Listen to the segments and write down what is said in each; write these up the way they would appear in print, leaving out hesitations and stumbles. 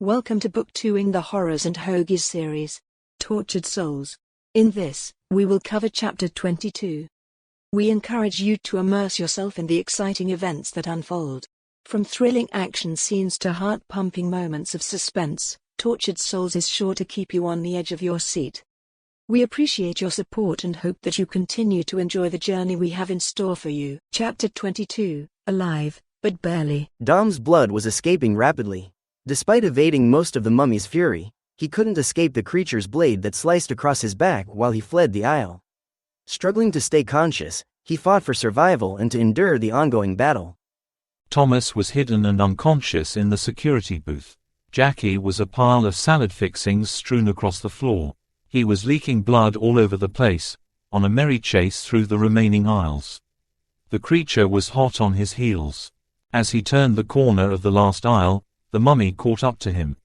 Welcome to Book 2 in the Horrors and Hoagies series, Tortured Souls. In this, we will cover Chapter 22. We encourage you to immerse yourself in the exciting events that unfold. From thrilling action scenes to heart-pumping moments of suspense, Tortured Souls is sure to keep you on the edge of your seat. We appreciate your support and hope that you continue to enjoy the journey we have in store for you. Chapter 22, Alive, but Barely. Dom's blood was escaping rapidly. Despite evading most of the mummy's fury, he couldn't escape the creature's blade that sliced across his back while he fled the aisle. Struggling to stay conscious, he fought for survival and to endure the ongoing battle. Thomas was hidden and unconscious in the security booth. Jackie was a pile of salad fixings strewn across the floor. He was leaking blood all over the place, on a merry chase through the remaining aisles. The creature was hot on his heels. As he turned the corner of the last aisle, the mummy caught up to him.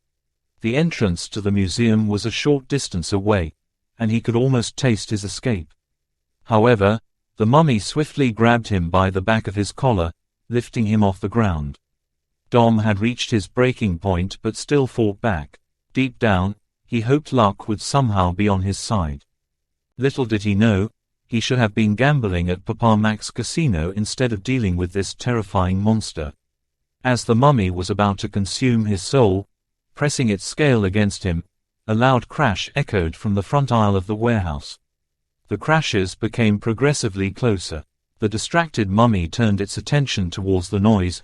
The entrance to the museum was a short distance away, and he could almost taste his escape. However, the mummy swiftly grabbed him by the back of his collar, lifting him off the ground. Dom had reached his breaking point but still fought back. Deep down, he hoped luck would somehow be on his side. Little did he know, he should have been gambling at Papa Mac's casino instead of dealing with this terrifying monster. As the mummy was about to consume his soul, pressing its scale against him, a loud crash echoed from the front aisle of the warehouse. The crashes became progressively closer. The distracted mummy turned its attention towards the noise,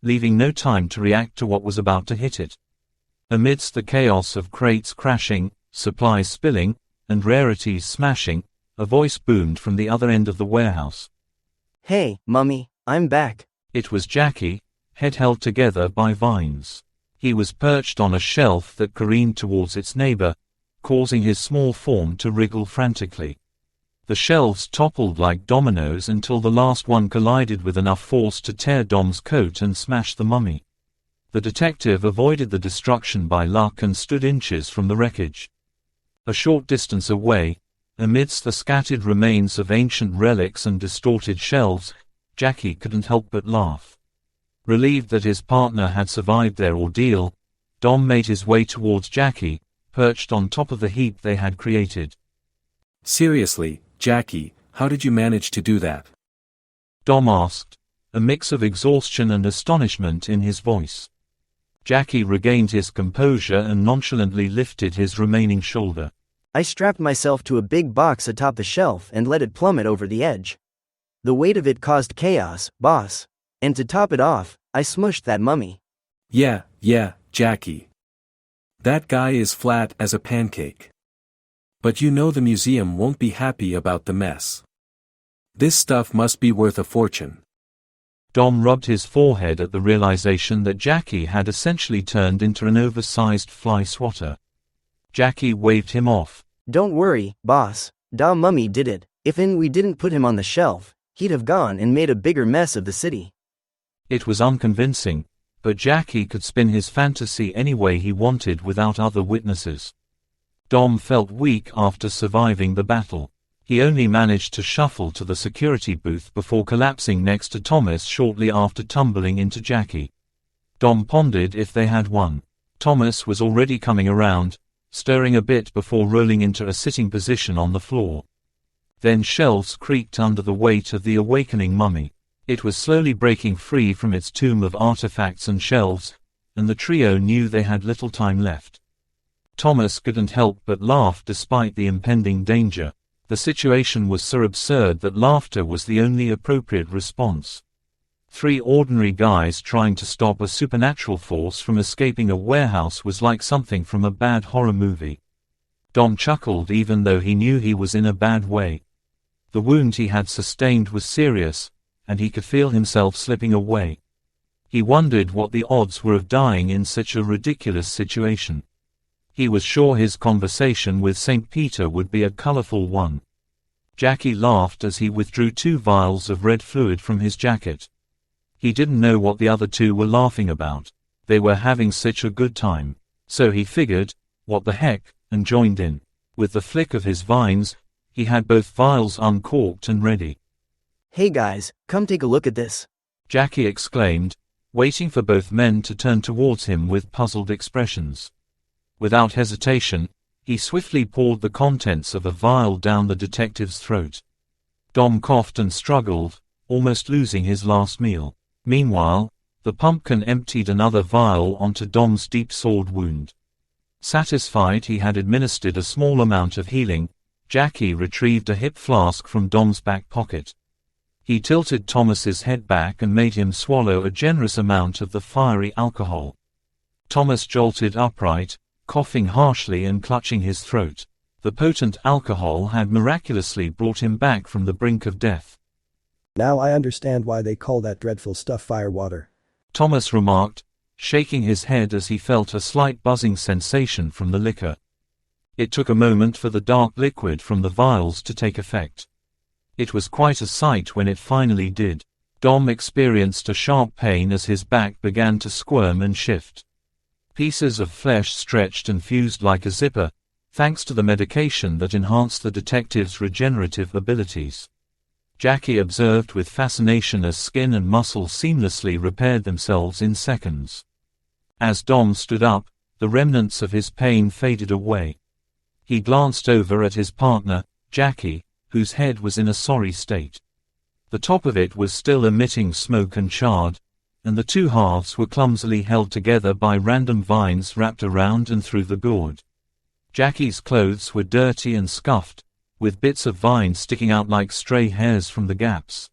leaving no time to react to what was about to hit it. Amidst the chaos of crates crashing, supplies spilling, and rarities smashing, a voice boomed from the other end of the warehouse. "Hey, mummy, I'm back." It was Jackie, head held together by vines. He was perched on a shelf that careened towards its neighbor, causing his small form to wriggle frantically. The shelves toppled like dominoes until the last one collided with enough force to tear Dom's coat and smash the mummy. The detective avoided the destruction by luck and stood inches from the wreckage. A short distance away, amidst the scattered remains of ancient relics and distorted shelves, Jackie couldn't help but laugh. Relieved that his partner had survived their ordeal, Dom made his way towards Jackie, perched on top of the heap they had created. "Seriously, Jackie, how did you manage to do that?" Dom asked, a mix of exhaustion and astonishment in his voice. Jackie regained his composure and nonchalantly lifted his remaining shoulder. "I strapped myself to a big box atop the shelf and let it plummet over the edge. The weight of it caused chaos, boss. And to top it off, I smushed that mummy." Yeah, Jackie. That guy is flat as a pancake. But you know the museum won't be happy about the mess. This stuff must be worth a fortune." Dom rubbed his forehead at the realization that Jackie had essentially turned into an oversized fly swatter. Jackie waved him off. "Don't worry, boss. Da mummy did it. If we didn't put him on the shelf, he'd have gone and made a bigger mess of the city." It was unconvincing, but Jackie could spin his fantasy any way he wanted without other witnesses. Dom felt weak after surviving the battle. He only managed to shuffle to the security booth before collapsing next to Thomas shortly after tumbling into Jackie. Dom pondered if they had won. Thomas was already coming around, stirring a bit before rolling into a sitting position on the floor. Then shelves creaked under the weight of the awakening mummy. It was slowly breaking free from its tomb of artifacts and shelves, and the trio knew they had little time left. Thomas couldn't help but laugh despite the impending danger. The situation was so absurd that laughter was the only appropriate response. Three ordinary guys trying to stop a supernatural force from escaping a warehouse was like something from a bad horror movie. Dom chuckled even though he knew he was in a bad way. The wound he had sustained was serious, and he could feel himself slipping away. He wondered what the odds were of dying in such a ridiculous situation. He was sure his conversation with St. Peter would be a colorful one. Jackie laughed as he withdrew 2 vials of red fluid from his jacket. He didn't know what the other 2 were laughing about. They were having such a good time. So he figured, what the heck, and joined in. With the flick of his vines, he had both vials uncorked and ready. "Hey guys, come take a look at this," Jackie exclaimed, waiting for both men to turn towards him with puzzled expressions. Without hesitation, he swiftly poured the contents of a vial down the detective's throat. Dom coughed and struggled, almost losing his last meal. Meanwhile, the pumpkin emptied another vial onto Dom's deep sword wound. Satisfied he had administered a small amount of healing, Jackie retrieved a hip flask from Dom's back pocket. He tilted Thomas's head back and made him swallow a generous amount of the fiery alcohol. Thomas jolted upright, coughing harshly and clutching his throat. The potent alcohol had miraculously brought him back from the brink of death. Now I understand why they call that dreadful stuff firewater, Thomas remarked, shaking his head as he felt a slight buzzing sensation from the liquor. It took a moment for the dark liquid from the vials to take effect. It was quite a sight when it finally did. Dom experienced a sharp pain as his back began to squirm and shift. Pieces of flesh stretched and fused like a zipper, thanks to the medication that enhanced the detective's regenerative abilities. Jackie observed with fascination as skin and muscle seamlessly repaired themselves in seconds. As Dom stood up, the remnants of his pain faded away. He glanced over at his partner, Jackie, whose head was in a sorry state. The top of it was still emitting smoke and charred, and the two halves were clumsily held together by random vines wrapped around and through the gourd. Jackie's clothes were dirty and scuffed, with bits of vine sticking out like stray hairs from the gaps.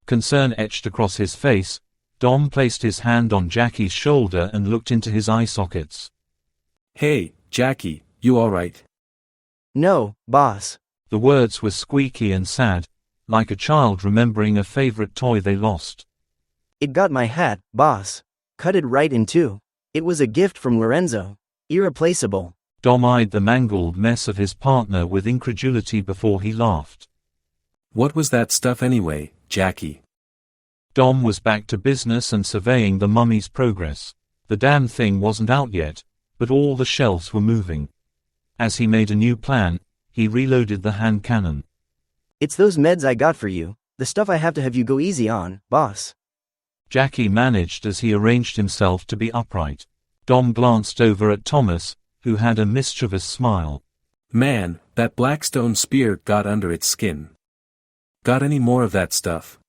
Concern etched across his face. Dom placed his hand on Jackie's shoulder and looked into his eye sockets. Hey, Jackie, you alright? No, boss. The words were squeaky and sad, like a child remembering a favorite toy they lost. It got my hat, boss. Cut it right in two. It was a gift from Lorenzo. Irreplaceable. Dom eyed the mangled mess of his partner with incredulity before he laughed. What was that stuff anyway, Jackie? Dom was back to business and surveying the mummy's progress. The damn thing wasn't out yet, but all the shelves were moving. As he made a new plan, he reloaded the hand cannon. It's those meds I got for you, the stuff I have to have you go easy on, boss. Jackie managed as he arranged himself to be upright. Dom glanced over at Thomas, who had a mischievous smile. Man, that Blackstone spear got under its skin. Got any more of that stuff?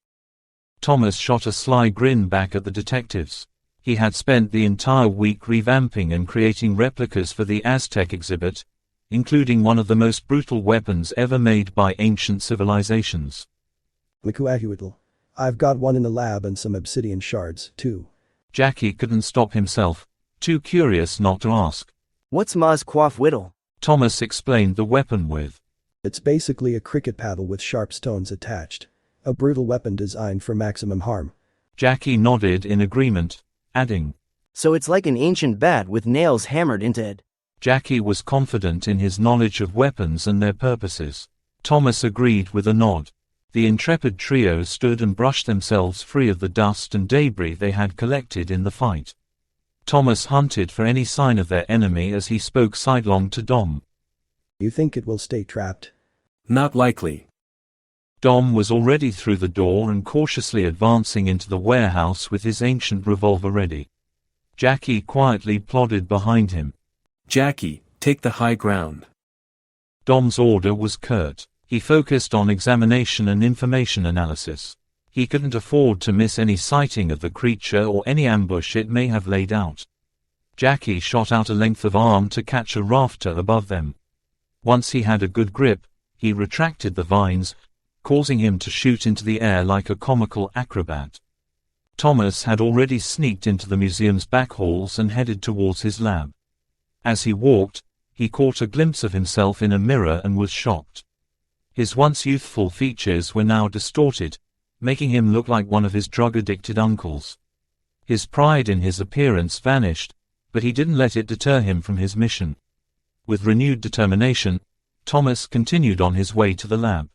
Thomas shot a sly grin back at the detectives. He had spent the entire week revamping and creating replicas for the Aztec exhibit, including one of the most brutal weapons ever made by ancient civilizations. Micuahuitl. I've got one in the lab and some obsidian shards, too. Jackie couldn't stop himself, too curious not to ask. What's Ma's quaff whittle? Thomas explained the weapon with. It's basically a cricket paddle with sharp stones attached. A brutal weapon designed for maximum harm. Jackie nodded in agreement, adding. So it's like an ancient bat with nails hammered into it. Jackie was confident in his knowledge of weapons and their purposes. Thomas agreed with a nod. The intrepid trio stood and brushed themselves free of the dust and debris they had collected in the fight. Thomas hunted for any sign of their enemy as he spoke sidelong to Dom. You think it will stay trapped? Not likely. Dom was already through the door and cautiously advancing into the warehouse with his ancient revolver ready. Jackie quietly plodded behind him. Jackie, take the high ground. Dom's order was curt. He focused on examination and information analysis. He couldn't afford to miss any sighting of the creature or any ambush it may have laid out. Jackie shot out a length of arm to catch a rafter above them. Once he had a good grip, he retracted the vines, causing him to shoot into the air like a comical acrobat. Thomas had already sneaked into the museum's back halls and headed towards his lab. As he walked, he caught a glimpse of himself in a mirror and was shocked. His once youthful features were now distorted, making him look like one of his drug-addicted uncles. His pride in his appearance vanished, but he didn't let it deter him from his mission. With renewed determination, Thomas continued on his way to the lab.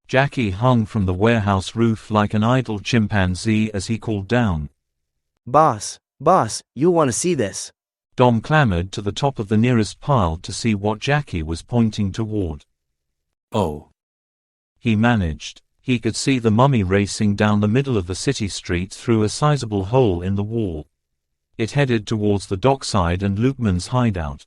Jackie hung from the warehouse roof like an idle chimpanzee as he called down. Boss, you'll want to see this. Dom clambered to the top of the nearest pile to see what Jackie was pointing toward. Oh. He managed. He could see the mummy racing down the middle of the city street through a sizable hole in the wall. It headed towards the dockside and Lukeman's hideout.